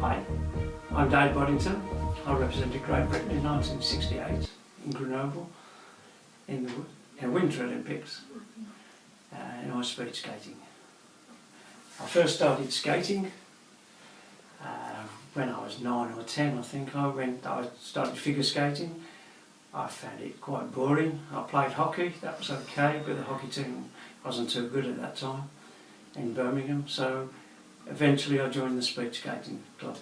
Hi, I'm Dave Boddington. I represented Great Britain in 1968 in Grenoble in the Winter Olympics in ice speed skating. I first started skating when I was 9 or 10, I think. I started figure skating. I found it quite boring. I played hockey, that was okay, but the hockey team wasn't too good at that time in Birmingham, so eventually I joined the speed skating club.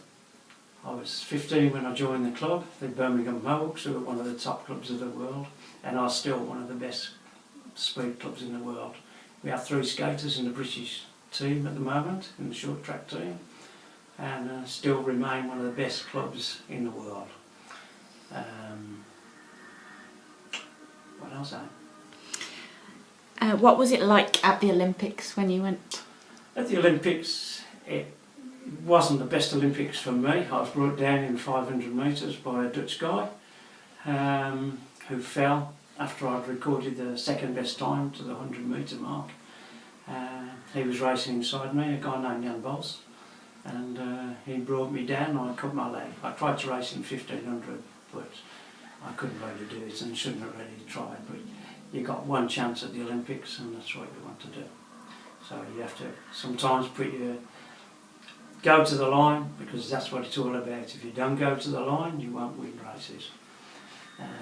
I was 15 when I joined the club, the Birmingham Mohawks, who were one of the top clubs of the world, and are still one of the best speed clubs in the world. We have 3 skaters in the British team at the moment, in the short track team, and still remain one of the best clubs in the world. What else? What was it like at the Olympics when you went? At the Olympics, it wasn't the best Olympics for me. I was brought down in 500 metres by a Dutch guy who fell after I'd recorded the second best time to the 100 metre mark. He was racing inside me, a guy named Jan Bos, and he brought me down. I cut my leg. I tried to race in 1500, but I couldn't really do it and shouldn't have really tried. But you got one chance at the Olympics, and that's what you want to do. So you have to sometimes go to the line, because that's what it's all about. If you don't go to the line, you won't win races.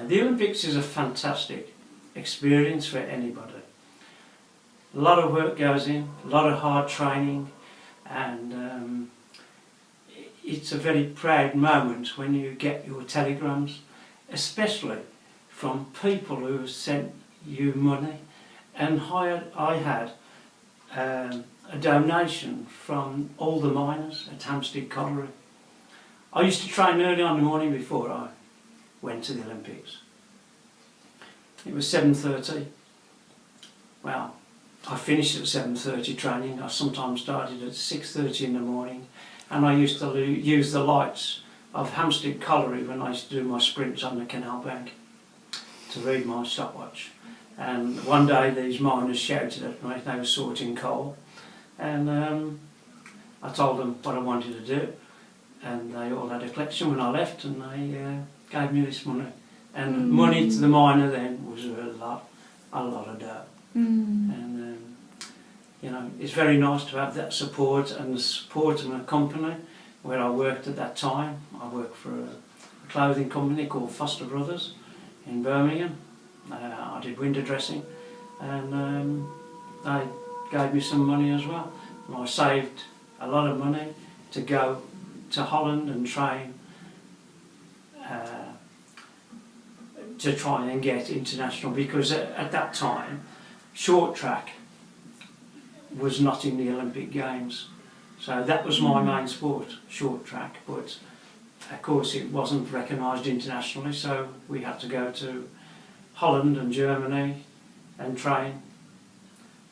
The Olympics is a fantastic experience for anybody. A lot of work goes in, a lot of hard training, and it's a very proud moment when you get your telegrams, especially from people who have sent you money. And I had a donation from all the miners at Hampstead Colliery. I used to train early on in the morning before I went to the Olympics. It was 7:30. Well, I finished at 7:30 training. I sometimes started at 6:30 in the morning, and I used to use the lights of Hampstead Colliery when I used to do my sprints on the canal bank to read my stopwatch. And one day these miners shouted at me. They were sorting coal, and I told them what I wanted to do, and they all had a collection when I left, and they gave me this money. And money to the miner then was a lot of dough. And you know, it's very nice to have that support, and the support of a company where I worked at that time. I worked for a clothing company called Foster Brothers in Birmingham. I did window dressing, and they gave me some money as well. And I saved a lot of money to go to Holland and train to try and get international, because at that time short track was not in the Olympic Games. So that was my main sport, short track, but of course it wasn't recognised internationally, so we had to go to Holland and Germany and train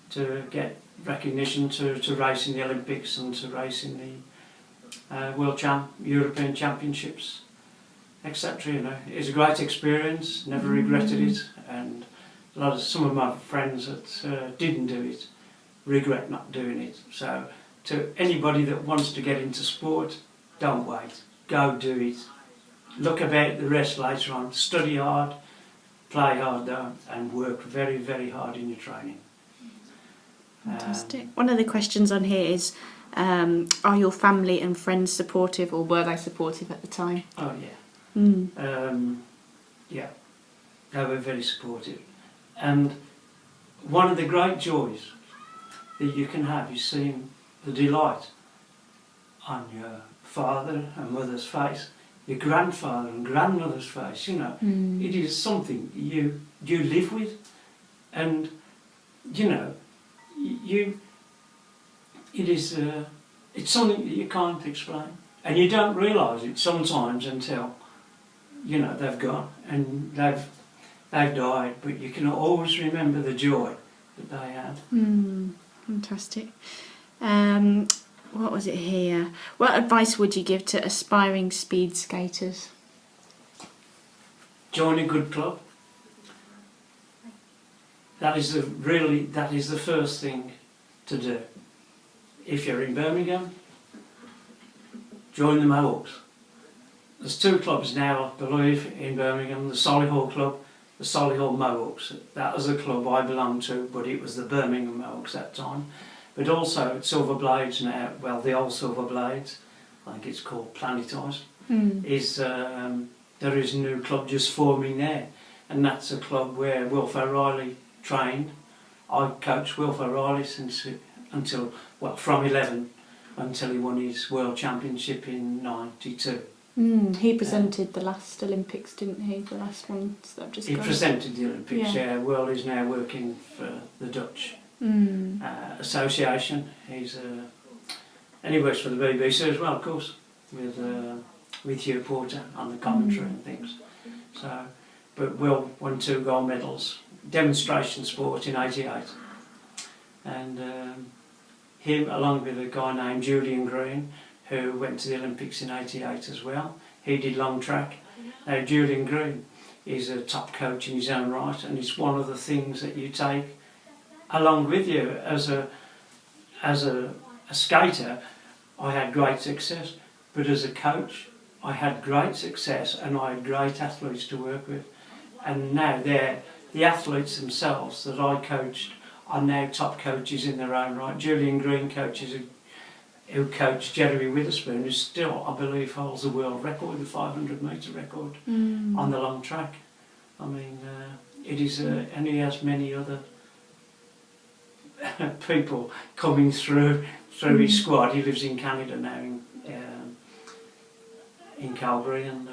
to get recognition to race in the Olympics and to race in the European Championships, etc. You know, it's a great experience. Never regretted it, and some of my friends that didn't do it regret not doing it. So to anybody that wants to get into sport, don't wait. Go do it. Look about the rest later on. Study hard, play hard though, and work very, very hard in your training. Fantastic. One of the questions on here is, are your family and friends supportive, or were they supportive at the time? Oh yeah. Yeah, they were very supportive. And one of the great joys that you can have is seeing the delight on your father and mother's face, your grandfather and grandmother's face. You know, it is something you live with, and you know, it's something that you can't explain, and you don't realise it sometimes until, you know, they've gone and they've died, but you can always remember the joy that they had. Fantastic. What was it here? What advice would you give to aspiring speed skaters? Join a good club. That is the first thing to do. If you're in Birmingham, joined the Mohawks. There's 2 clubs now, I believe, in Birmingham, the Solihull Club, the Solihull Mohawks. That was the club I belonged to, but it was the Birmingham Mohawks at that time. But also Silver Blades now, well, the old Silver Blades, I think it's called Planetised, there is a new club just forming there. And that's a club where Wilf O'Reilly trained. I coached Wilf O'Reilly from 11 until he won his World Championship in '92. He presented the last Olympics, didn't he? The last ones that have just He gone. presented the Olympics, yeah. Will is now working for the Dutch Association. And he works for the BBC as well, of course, with Hugh Porter on the commentary and things. So, but Will won 2 gold medals, demonstration sport in '88, and him along with a guy named Julian Green, who went to the Olympics in '88 as well. He did long track. Now Julian Green is a top coach in his own right, and it's one of the things that you take along with you as a skater. I had great success, but as a coach I had great success and I had great athletes to work with. And now the athletes themselves that I coached are now top coaches in their own right. Julian Green who coached Jeremy Witherspoon, who still, I believe, holds the world record, the 500 metre record on the long track. I mean, it is, and he has many other people coming through his squad. He lives in Canada now, in Calgary, and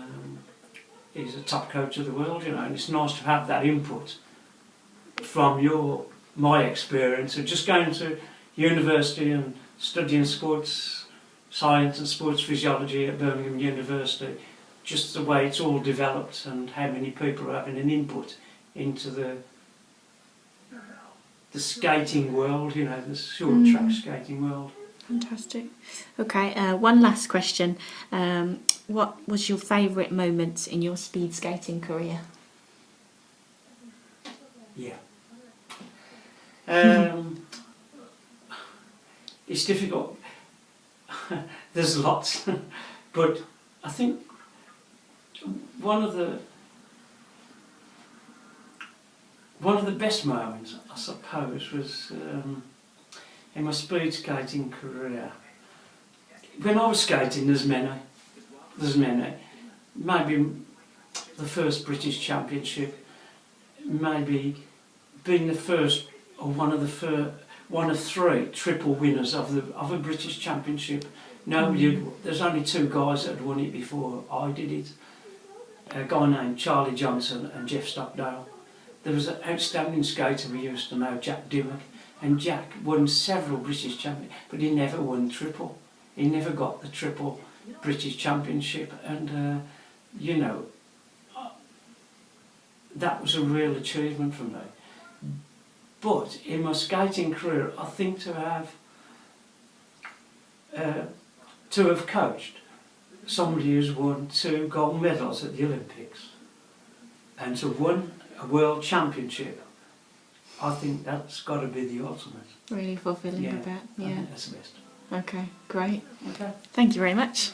he's a top coach of the world, you know. And it's nice to have that input from my experience of just going to university and studying sports science and sports physiology at Birmingham University, just the way it's all developed and how many people are having an input into the skating world, you know, the short track skating world. Fantastic. Okay, one last question. What was your favourite moment in your speed skating career? Yeah. It's difficult. There's lots, but I think one of the best moments, I suppose, was in my speed skating career. When I was skating, there's many. Maybe the first British Championship, maybe being the first or one of 3 triple winners of a British Championship. There's only 2 guys that had won it before I did it. A guy named Charlie Johnson and Jeff Stockdale. There was an outstanding skater we used to know, Jack Dimmock, and Jack won several British Championships, but he never won triple. He never got the triple British Championship, and you know, that was a real achievement for me. But in my skating career, I think to have coached somebody who's won 2 gold medals at the Olympics and to have won a World Championship, I think that's got to be the ultimate. Really fulfilling, I bet. Yeah. I think that's the best. Okay, great. Okay. Thank you very much.